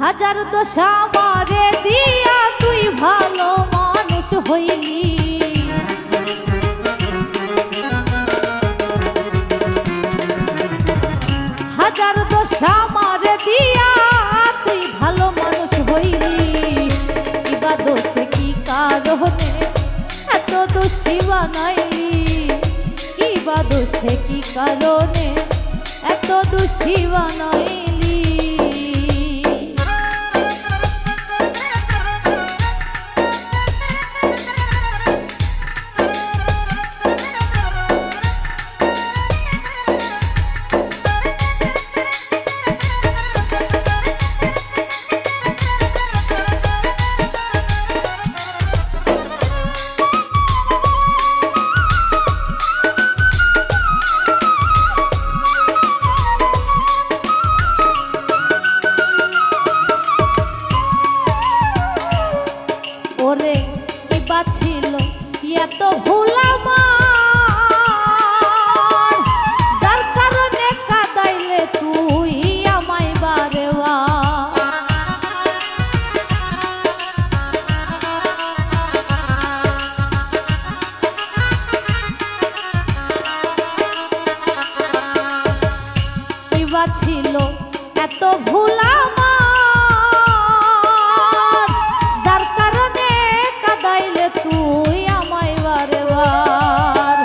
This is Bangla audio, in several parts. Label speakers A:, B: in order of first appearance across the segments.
A: হাজার দোষ আমারে দিয়া তুই ভালো মানুষ হইলি। হাজার দোষ আমারে দিয়া তুই ভালো মানুষ হইলি। কিবা দোষে কি কারণে এত দোষী বানাইলি? কিবা দোষে কি কারণে এত দোষী বানাইলি? ওরে কিবা ছিল এত ভুল আমার, যার কারণে কাঁদাইলে তুই আমায় বারে বার। কিবা ছিল এত ভুল আমার, যার কারণে কাঁদাইলে তুই আমায় বারে বার।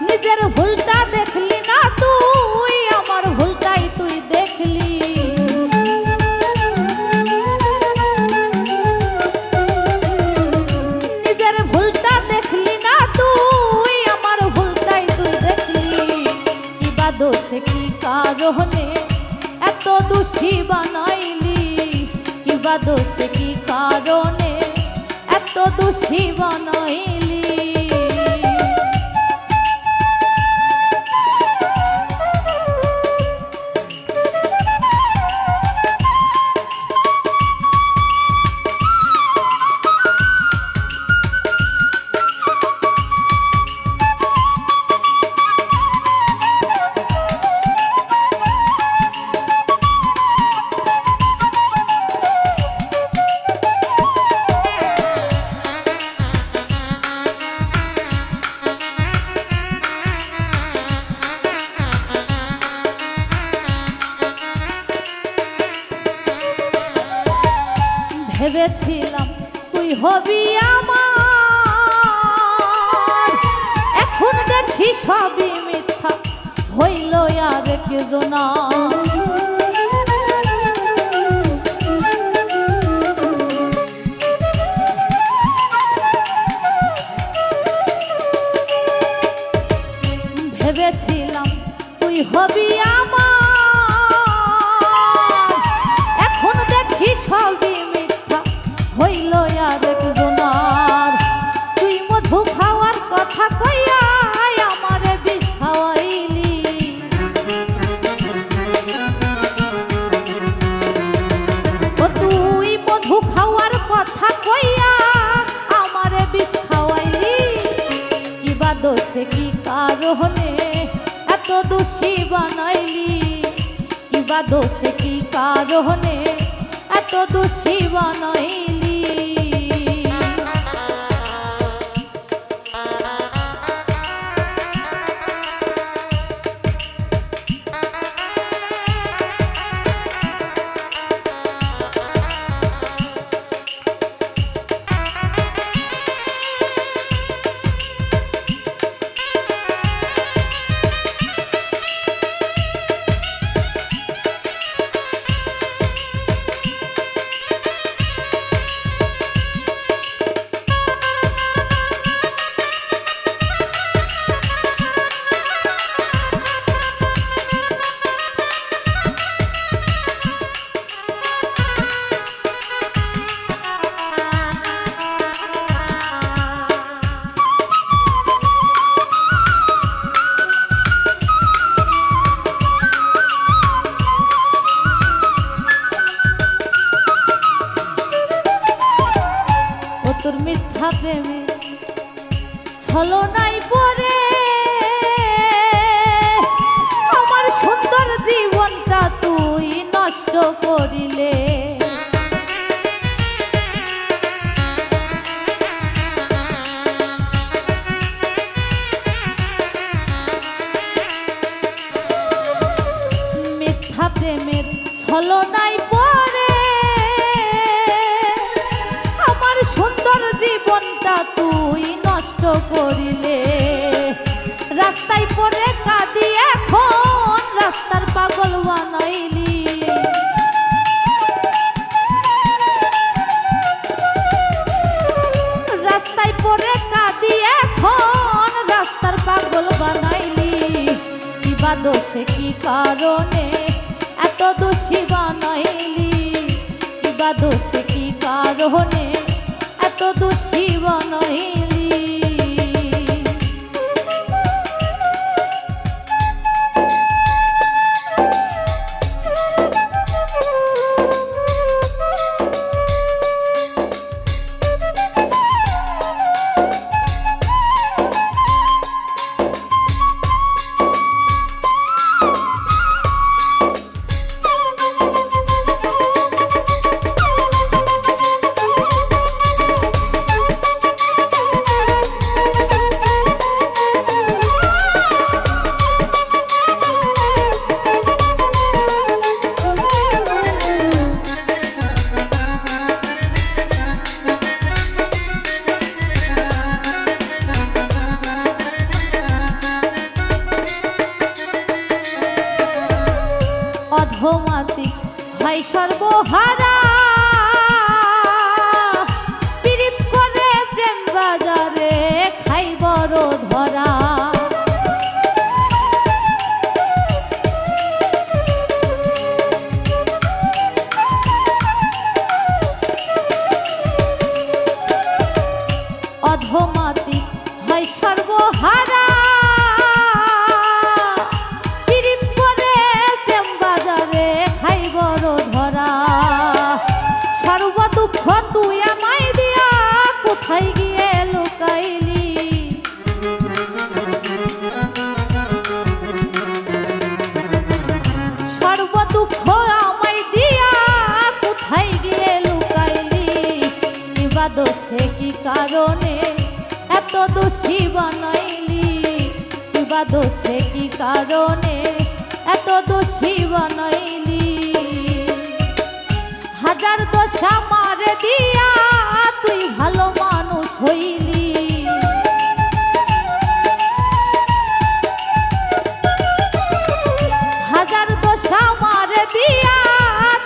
A: নিজের ভুলটা দেখলি না তুই, আমার ভুলটাই তুই দেখলি। নিজের ভুলটা দেখলি না তুই, আমার ভুলটাই তুই দেখলি। কিবা দোষে কি কারণে এত দোষী বানাইলি? কিবা দোষে কি কারণে এত দোষী বানাইলি? ভেবেছিলাম তুই হবি আমার, এখন দেখি সবই মিথ্যা হইল আর কেজনা। ভেবেছিলাম তুই হবি আমার, এখন দেখি সবই হইল আর একজনার। তুই মধু খাওয়ার কথা কইয়া আমারে বিষ খাওয়াইলি। তুই মধু খাওয়ার কথা কইয়া আমারে বিষ খাওয়াইলি। কিবা দোষে কি কারণে এত দোষী বানাইলি? কিবা দোষে কি কারণে এত দোষী বানাইলি? তোর মিথ্যা প্রেমে ছলনায় পড়ে আমার সুন্দর জীবনটা তুই নষ্ট করিলে। করিলে। রাস্তায় পড়ে কাঁদি এখন রাস্তার পাগল বানাইলি। রাস্তায় পড়ে কাঁদি এখন রাস্তার পাগল বানাইলি। কিবা দোষে কি কারণে এত দোষী বানাইলি? কিবা দোষে কি কারণে এত দোষী বানাইলি? অধমাতিক হয় সর্বহারা, পীড়িত করে প্রেম বাজারে খাই বড় ধরা। অধমাতিক হয় সর্বহারা, সর্বদুঃখ তুই আমায় দিয়া কোথায় গিয়ে লুকাইলি? সর্বদুঃখ আমায় দিয়া কোথায় গিয়ে লুকাইলি? কিবা দোষে কি কারণে এত দোষী বানাইলি? কিবা দোষে কি কারণে এত দোষী বানাইলি? হাজার দোষ আমারে দিয়া তুই ভালো মানুষ হইলি। হাজার দোষ আমারে দিয়া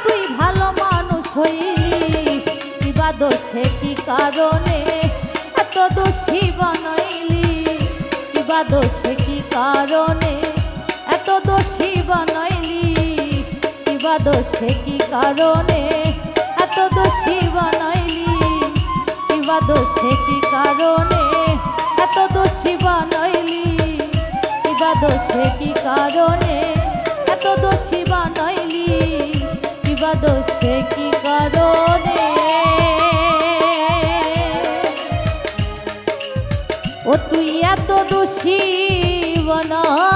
A: তুই ভালো মানুষ হইলি। কিবা দোষে কি কারণে এত দোষী বানাইলি? কিবা দোষে কি কারণে এত দোষী বানাইলি? কিবা দোষে কি কারণে এত দোষী বানাইলি? কিবা দোষে কি কারণে এত দোষী বানাইলি? কিবা দোষে কি কারণে এত দোষী বানাইলি? কিবা দোষে কি কারণে ও তুই এত দোষী বানাইলি?